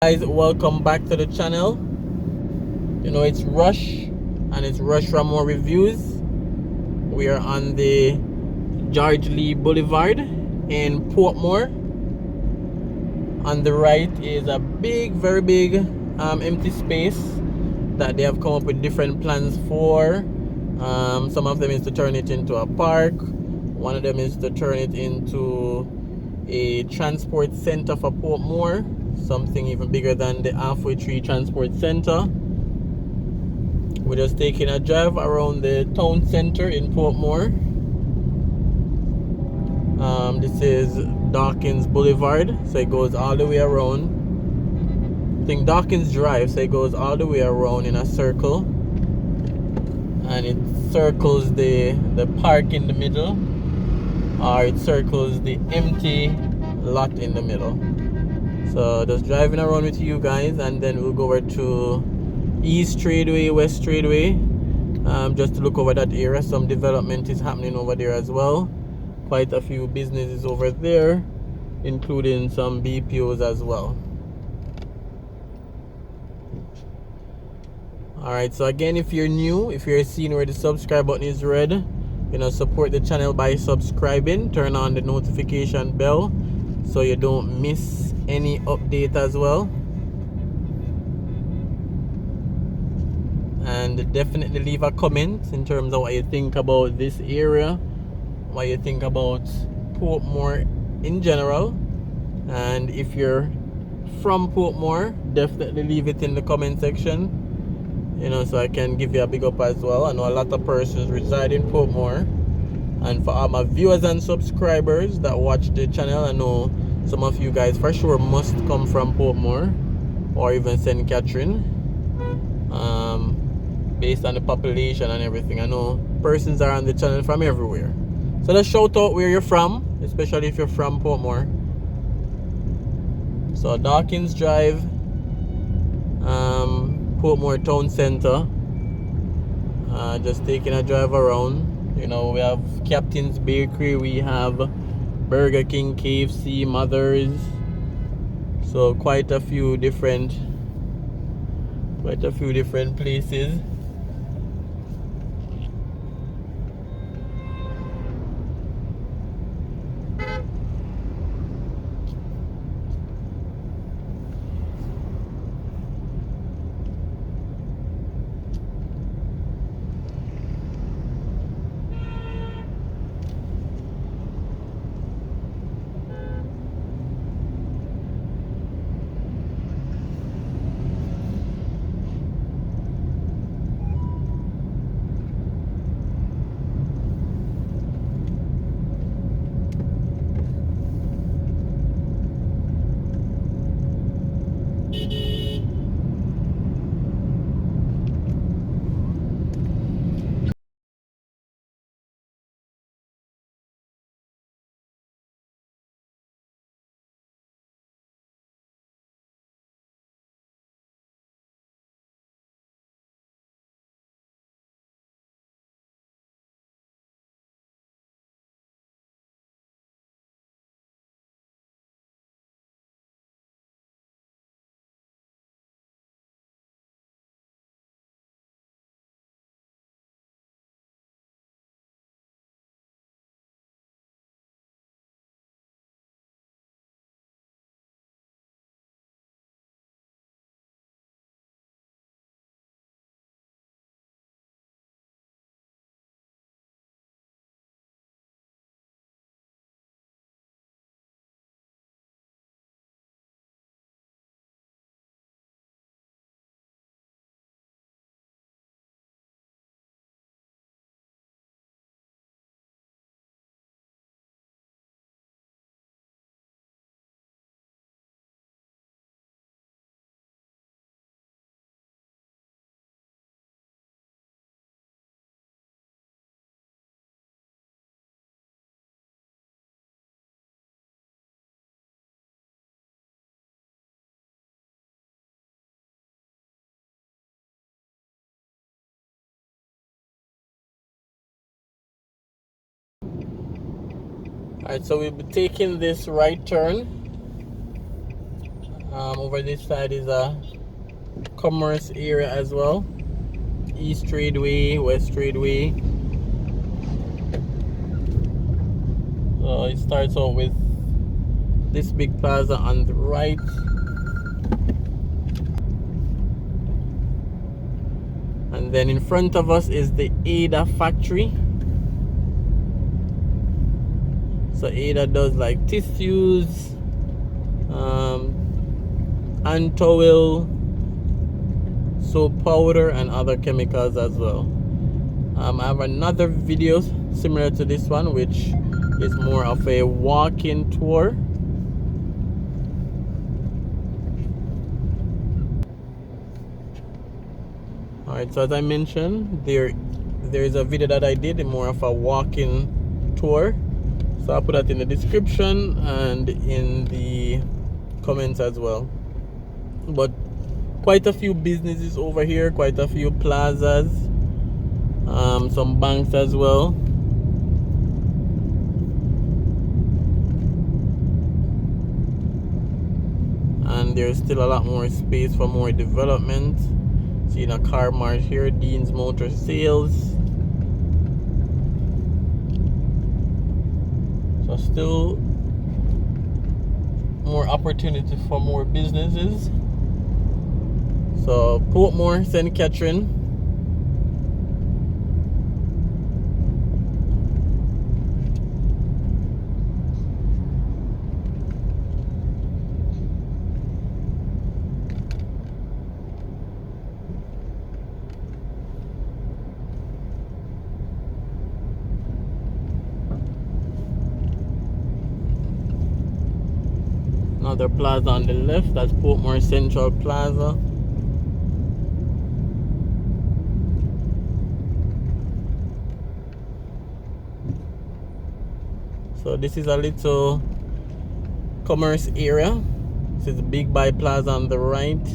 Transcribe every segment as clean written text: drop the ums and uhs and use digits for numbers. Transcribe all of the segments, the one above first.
Guys, welcome back to the channel. You know, it's Rush and it's Rush Raymore Reviews. We are on the George Lee Boulevard in Portmore. On the right is a very big empty space that they have come up with different plans for. Some of them is to turn it into a park. One of them is to turn it into a transport center for Portmore, something even bigger than the Halfway Tree Transport Center. We're just taking a drive around the town center in Portmore. This is Dawkins Boulevard, so it goes all the way around. I think Dawkins Drive, so it goes all the way around in a circle, and it circles the park in the middle, or it circles the empty lot in the middle. So just driving around with you guys, and then we'll go over to East Tradeway, West Tradeway, just to look over that area. Some development is happening over there as well. Quite a few businesses over there, including some BPOs as well. Alright, so again, if you're new, if you're seeing where the subscribe button is red, you know, support the channel by subscribing. Turn on the notification bell so you don't miss any update as well. And definitely leave a comment in terms of what you think about this area, what you think about Portmore in general. And if you're from Portmore, definitely leave it in the comment section, you know, so I can give you a big up as well. I know a lot of persons reside in Portmore, and for all my viewers and subscribers that watch the channel, I know some of you guys for sure must come from Portmore or even St. Catherine, based on the population and everything. I know persons are on the channel from everywhere, so just shout out where you're from, especially if you're from Portmore. So Dawkins Drive, Portmore Town Center. Just taking a drive around. You know, we have Captain's Bakery, we have Burger King, KFC, Mothers. So quite a few different places. Alright, so we'll be taking this right turn. Over this side is a commerce area as well. East Tradeway, West Tradeway. So it starts out with this big plaza on the right. And then in front of us is the Ada factory. So Ada does like tissues, hand towel, soap powder, and other chemicals as well. I have another video similar to this one, which is more of a walk-in tour. Alright, so as I mentioned, there is a video that I did, more of a walk-in tour. So I'll put that in the description and in the comments as well. But quite a few businesses over here, quite a few plazas, some banks as well. And there's still a lot more space for more development. Seeing a car mart here, Dean's Motor Sales. So still more opportunity for more businesses. So Portmore, St. Catherine. Another plaza on the left, that's Portmore Central Plaza. So this is a little commerce area. This is the Big Buy Plaza on the right.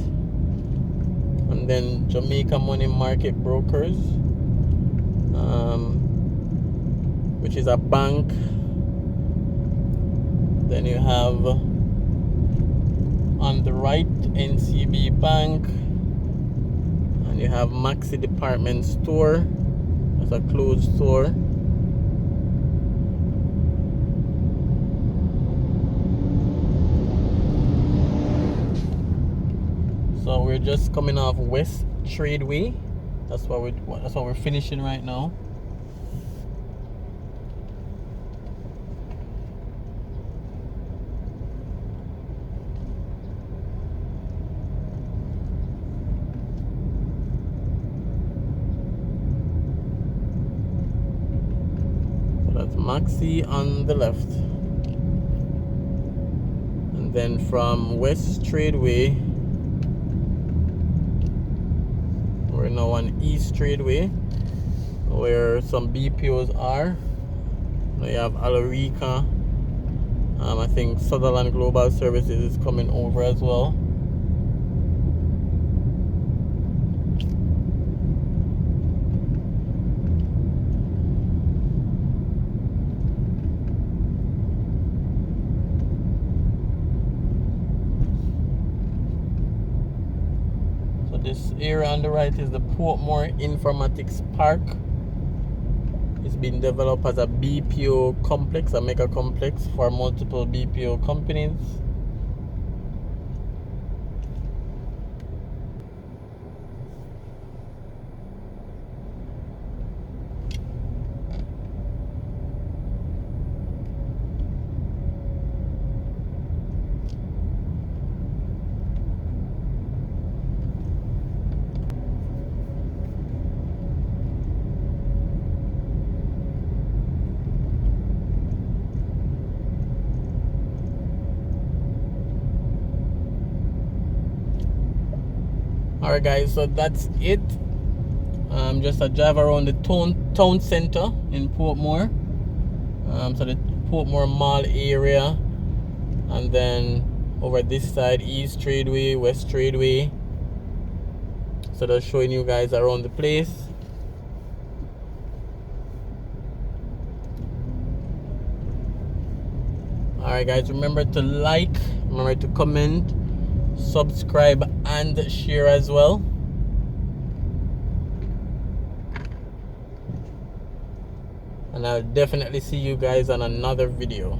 And then Jamaica Money Market Brokers, which is a bank. Then you have on the right NCB Bank, and you have Maxi Department Store. That's a closed store. So we're just coming off West Tradeway. That's what we're finishing right now. Maxi on the left, and then from West Tradeway we're now on East Tradeway, where some BPOs are. Now you have Alarica. I think Sutherland Global Services is coming over as well. This area on the right is the Portmore Informatics Park. It's been developed as a BPO complex, a mega complex for multiple BPO companies. Alright guys, so that's it. Just a drive around the town center in Portmore. So the Portmore Mall area, and then over this side East Tradeway, West Tradeway. So just showing you guys around the place. Alright guys, remember to like, remember to comment, subscribe and share as well. And I'll definitely see you guys on another video.